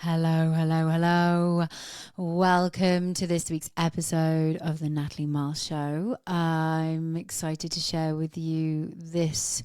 Hello, hello, hello. Welcome to this week's episode of the Natalie Miles Show. I'm excited to share with you this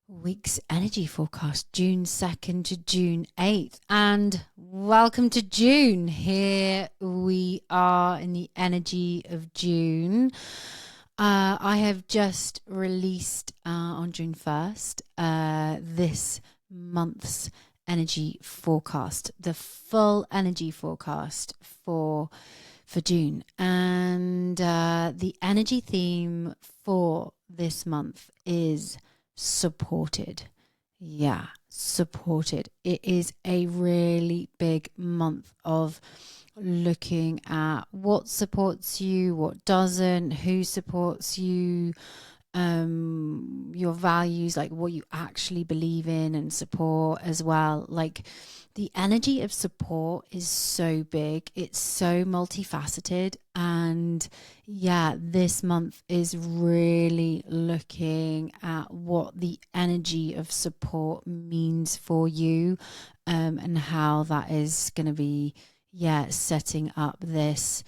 week's energy forecast, June 2nd to June 8th. And welcome to June. Here we are in the energy of June. I have just released on June 1st this month's energy forecast, the full energy forecast for June. And the energy theme for this month is supported. Yeah, supported. It is a really big month of looking at what supports you, what doesn't, who supports you, your values, like what you actually believe in and support as well. Like the energy of support is so big, it's so multifaceted, and yeah, this month is really looking at what the energy of support means for you, and how that is going to be setting up this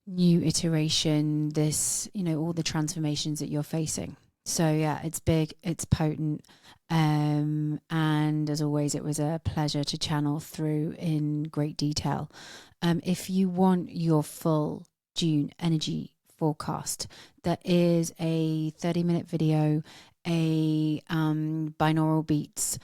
new iteration, this, all the transformations that you're facing. So yeah, it's big, it's potent, and as always, it was a pleasure to channel through in great detail. If you want your full June energy forecast, there is a 30-minute video, a binaural beats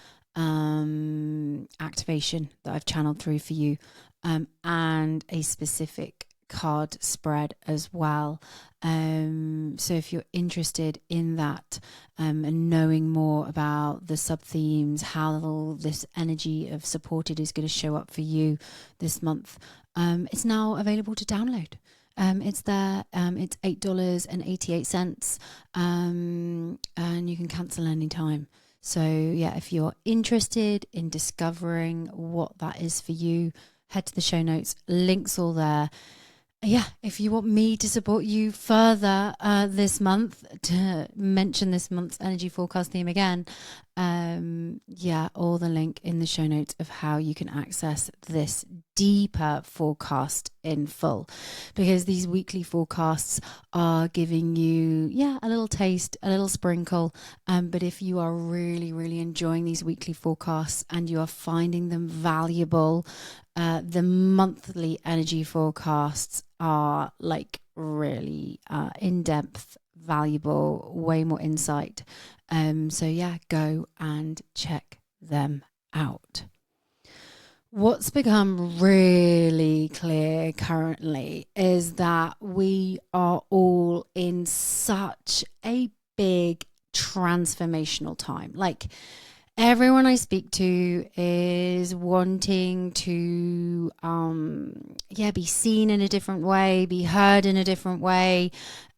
activation that I've channeled through for you, and a specific card spread as well. So if you're interested in that, and knowing more about the sub themes, how all this energy of supported is going to show up for you this month, it's now available to download. It's there. It's $8.88, and you can cancel anytime. So yeah, if you're interested in discovering what that is for you, head to the show notes, links all there. Yeah, if you want me to support you further this month, to mention this month's energy forecast theme again, all the link in the show notes of how you can access this deeper forecast in full, because these weekly forecasts are giving you a little taste, a little sprinkle, but if you are really, really enjoying these weekly forecasts and you are finding them valuable, the monthly energy forecasts are like really in-depth, valuable, way more insight. So yeah, go and check them out. What's become really clear currently is that we are all in such a big transformational time. Like, everyone I speak to is wanting to be seen in a different way, be heard in a different way.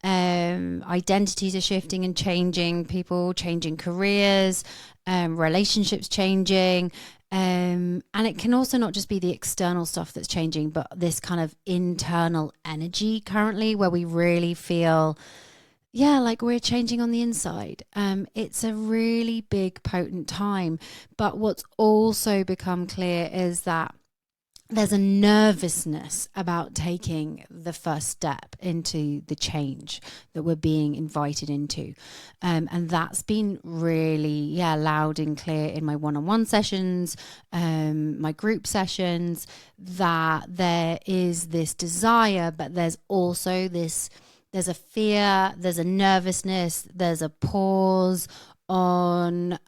Identities are shifting and changing, people changing careers, relationships changing. And it can also not just be the external stuff that's changing, but this kind of internal energy currently where we really feel like we're changing on the inside. It's a really big, potent time. But what's also become clear is that there's a nervousness about taking the first step into the change that we're being invited into. And that's been really, loud and clear in my one-on-one sessions, my group sessions, that there is this desire, but there's also there's a fear, there's a nervousness, there's a pause on,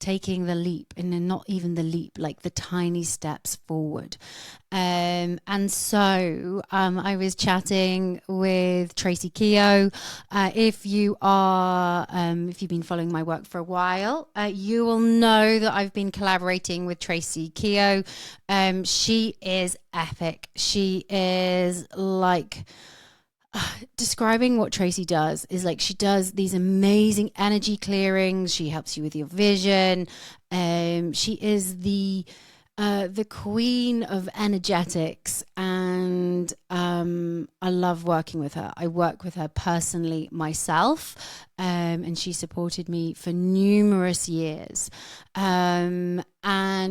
taking the leap, and then not even the leap, like the tiny steps forward. And so I was chatting with Tracy Keogh. If you've been following my work for a while, you will know that I've been collaborating with Tracy Keogh. She is epic. She is like, describing what Tracy does is like, she does these amazing energy clearings. She helps you with your vision. She is the queen of energetics, and and I love working with her. I work with her personally myself, and she supported me for numerous years. And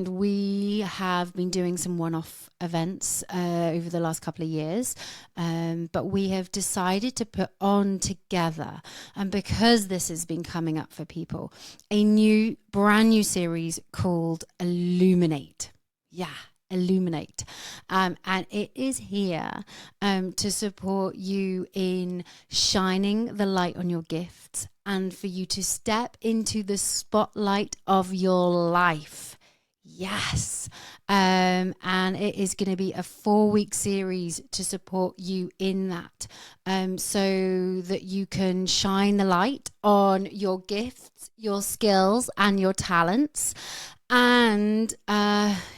we have been doing some one-off events over the last couple of years, but we have decided to put on together, and because this has been coming up for people, a brand new series called Illuminate. Yeah, Illuminate. And it is here to support you in shining the light on your gifts and for you to step into the spotlight of your life. Yes. And it is going to be a 4-week series to support you in that, so that you can shine the light on your gifts, your skills, and your talents. And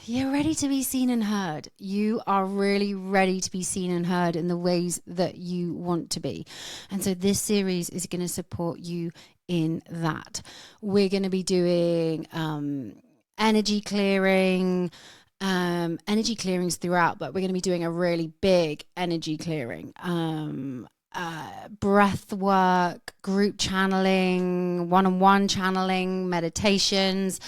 you're ready to be seen and heard. You are really ready to be seen and heard in the ways that you want to be. And so this series is going to support you in that. We're going to be doing energy clearings throughout, but we're going to be doing a really big energy clearing. Breath work, group channeling, one-on-one channeling, meditations.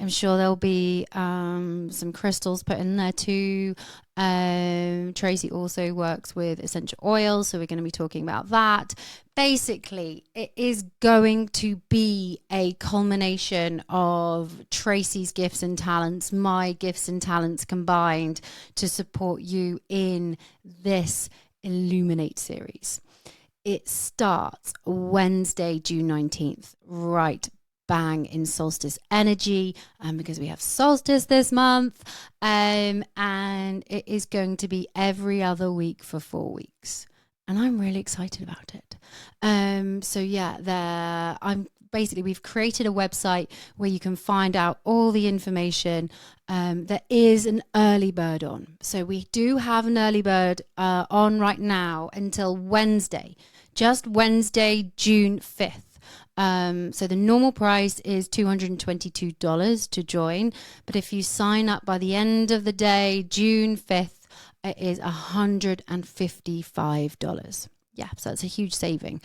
I'm sure there'll be some crystals put in there too. Tracy also works with essential oils, so we're going to be talking about that. Basically, it is going to be a culmination of Tracy's gifts and talents, my gifts and talents combined to support you in this Illuminate series. It starts Wednesday, June 19th, right bang in solstice energy, because we have solstice this month, and it is going to be every other week for 4 weeks, and I'm really excited about it. So yeah, we've created a website where you can find out all the information. There is an early bird on, so we do have an early bird on right now until Wednesday, just Wednesday, June 5th. So the normal price is $222 to join, but if you sign up by the end of the day, June 5th, it is $155. Yeah, so it's a huge saving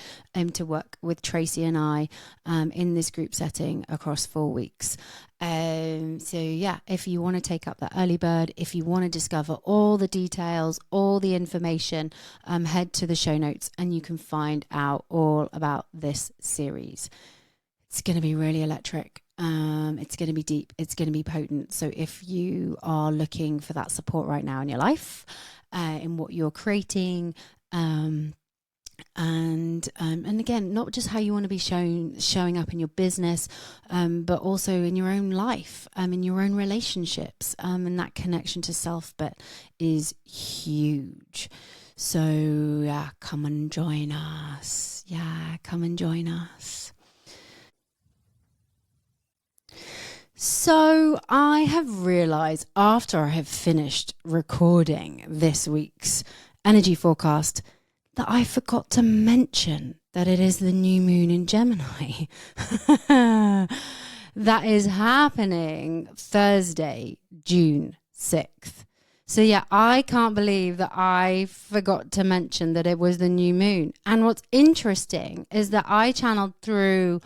to work with Tracy and I in this group setting across 4 weeks. So yeah, if you want to take up that early bird, if you want to discover all the details, all the information, head to the show notes and you can find out all about this series. It's going to be really electric. It's going to be deep. It's going to be potent. So if you are looking for that support right now in your life, in what you're creating, and again, not just how you want to be showing up in your business, but also in your own life, in your own relationships, and that connection to self but is huge. So yeah, come and join us. So I have realized after I have finished recording this week's energy forecast that I forgot to mention that it is the new moon in Gemini. That is happening Thursday, June 6th. So yeah, I can't believe that I forgot to mention that it was the new moon. And what's interesting is that I channeled through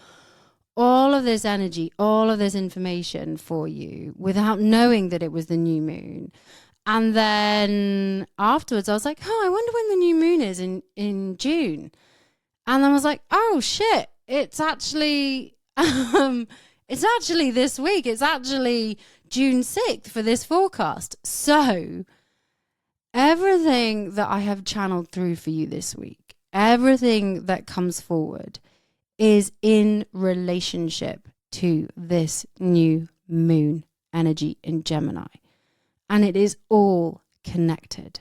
all of this energy, all of this information for you without knowing that it was the new moon. And then afterwards, I was like, oh, I wonder when the new moon is in June. And then I was like, oh, shit, it's actually this week. It's actually June 6th for this forecast. So everything that I have channeled through for you this week, everything that comes forward is in relationship to this new moon energy in Gemini. And it is all connected.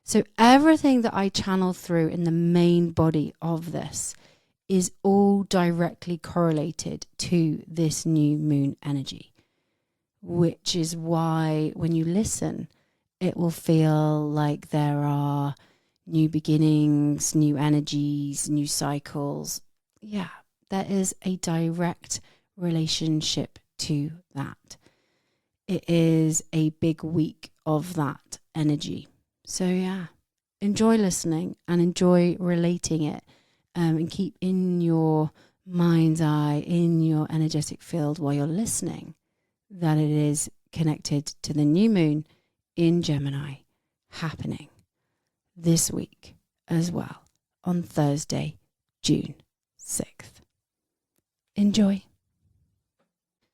So everything that I channel through in the main body of this is all directly correlated to this new moon energy, which is why when you listen, it will feel like there are new beginnings, new energies, new cycles. Yeah, there is a direct relationship to that. It is a big week of that energy. So yeah, enjoy listening and enjoy relating it, and keep in your mind's eye, in your energetic field while you're listening, that it is connected to the new moon in Gemini happening this week as well on Thursday, June 6th. Enjoy.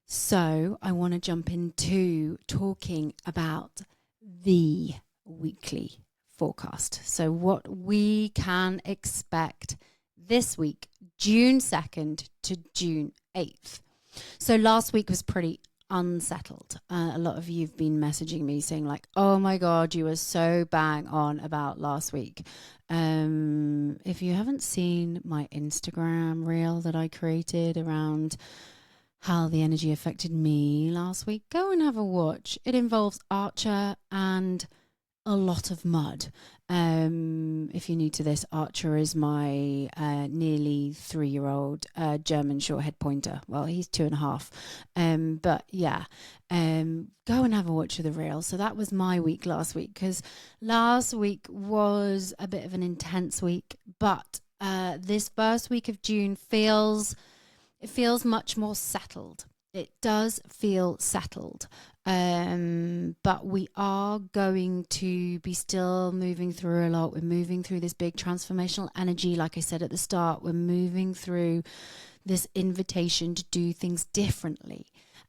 So I want to jump into talking about the weekly forecast. So what we can expect this week, June 2nd to June 8th. So last week was pretty unsettled. A lot of you've been messaging me saying like, oh my God, you were so bang on about last week. If you haven't seen my Instagram reel that I created around how the energy affected me last week, go and have a watch. It involves Archer and a lot of mud. If you're new to this, Archer is my nearly 3-year-old German short-haired pointer. Well, he's 2.5. But yeah, go and have a watch of the reel. So that was my week last week, because last week was a bit of an intense week. But this first week of June feels much more settled. It does feel settled. But we are going to be still moving through a lot. We're moving through this big transformational energy. Like I said at the start, we're moving through this invitation to do things differently.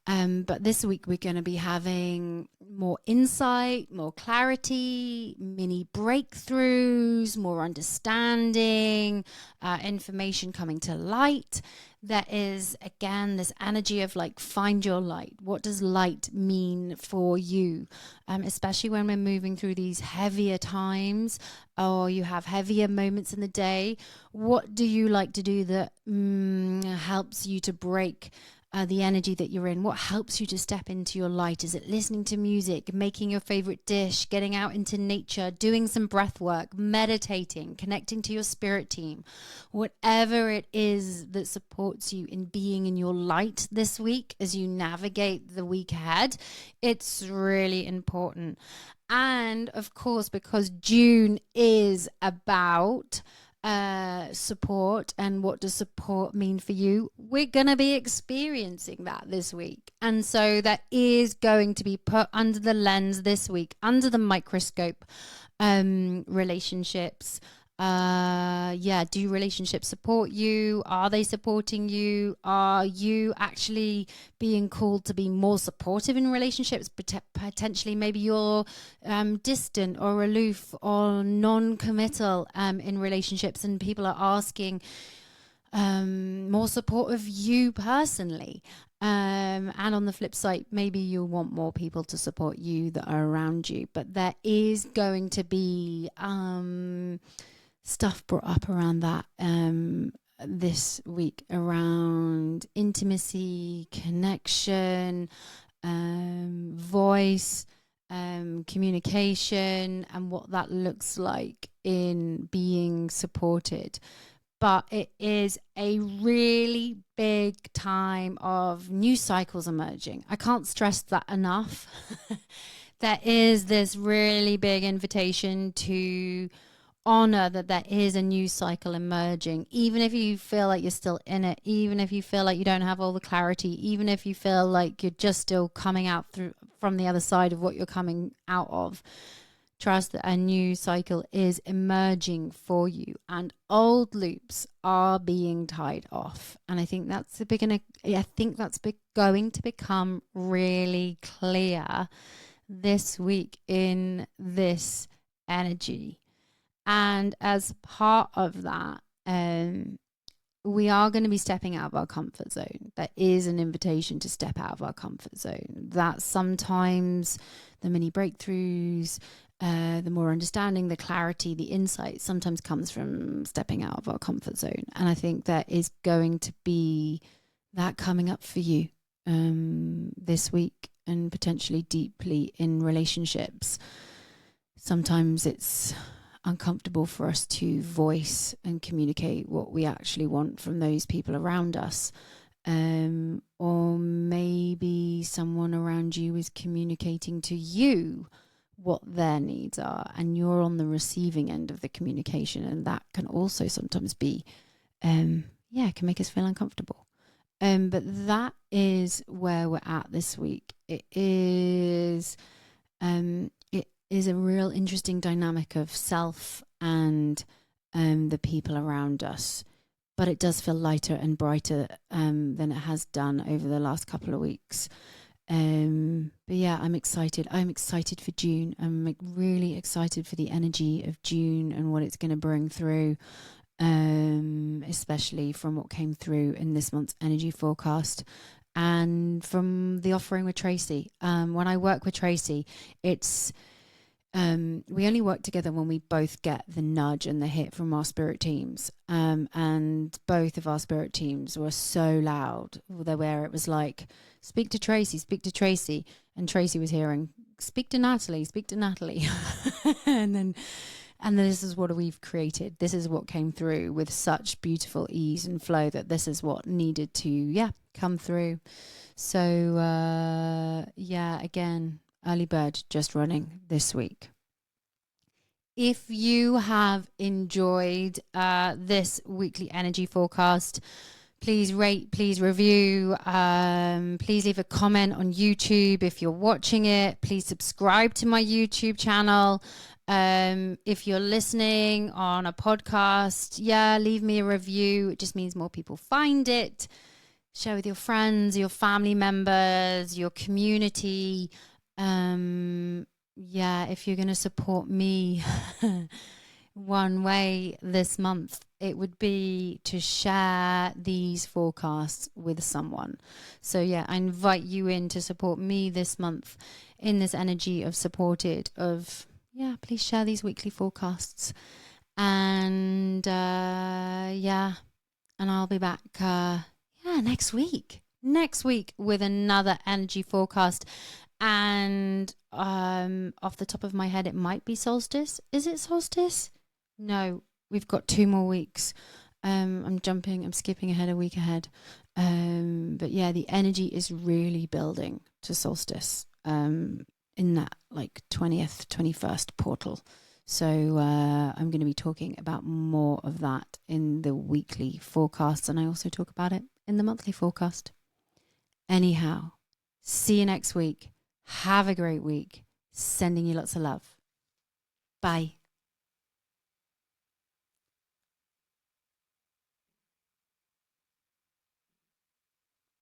But this week we're going to be having more insight, more clarity, mini breakthroughs, more understanding, information coming to light. There is, again, this energy of like, find your light. What does light mean for you? Especially when we're moving through these heavier times, or you have heavier moments in the day. What do you like to do that helps you to break the energy that you're in? What helps you to step into your light? Is it listening to music, making your favorite dish, getting out into nature, doing some breath work, meditating, connecting to your spirit team? Whatever it is that supports you in being in your light this week as you navigate the week ahead, it's really important. And of course, because June is about support, and what does support mean for you, we're going to be experiencing that this week. And so that is going to be put under the lens this week, under the microscope. Relationships, do relationships support you? Are they supporting you? Are you actually being called to be more supportive in relationships? Potentially maybe you're distant or aloof or non-committal in relationships, and people are asking more support of you personally. And on the flip side, maybe you'll want more people to support you that are around you. But there is going to be stuff brought up around that this week, around intimacy, connection, voice, communication, and what that looks like in being supported. But it is a really big time of new cycles emerging. I can't stress that enough. There is this really big invitation to honor that there is a new cycle emerging, even if you feel like you're still in it, even if you feel like you don't have all the clarity, even if you feel like you're just still coming out from the other side of what you're coming out of. Trust that a new cycle is emerging for you, and old loops are being tied off. And I think that's going to become really clear this week in this energy. And as part of that, we are going to be stepping out of our comfort zone. There is an invitation to step out of our comfort zone. That sometimes the mini breakthroughs, the more understanding, the clarity, the insight sometimes comes from stepping out of our comfort zone. And I think there is going to be that coming up for you this week, and potentially deeply in relationships. Sometimes it's uncomfortable for us to voice and communicate what we actually want from those people around us. Or maybe someone around you is communicating to you what their needs are, and you're on the receiving end of the communication, and that can also sometimes be can make us feel uncomfortable. But that is where we're at this week. It is a real interesting dynamic of self and the people around us. But it does feel lighter and brighter than it has done over the last couple of weeks. But yeah, I'm excited. I'm excited for June. I'm really excited for the energy of June and what it's going to bring through, especially from what came through in this month's energy forecast and from the offering with Tracy. When I work with Tracy, it's we only work together when we both get the nudge and the hit from our spirit teams. And both of our spirit teams were so loud, where it was like, speak to Tracy, speak to Tracy. And Tracy was hearing, speak to Natalie, speak to Natalie. and this is what we've created. This is what came through with such beautiful ease and flow, that this is what needed to, come through. So, again, early bird just running this week. If you have enjoyed this weekly energy forecast, please rate, please review, please leave a comment on YouTube if you're watching it. Please subscribe to my YouTube channel. If you're listening on a podcast, leave me a review. It just means more people find it. Share with your friends, your family members, your community. If you're going to support me one way this month, it would be to share these forecasts with someone. So I invite you in to support me this month in this energy of supported, of please share these weekly forecasts. And and I'll be back next week with another energy forecast. And off the top of my head, it might be solstice. Is it solstice? No, we've got 2 more weeks. I'm skipping ahead a week ahead. But the energy is really building to solstice in that 20th, 21st portal. So I'm going to be talking about more of that in the weekly forecasts, and I also talk about it in the monthly forecast. Anyhow, see you next week. Have a great week. Sending you lots of love. Bye.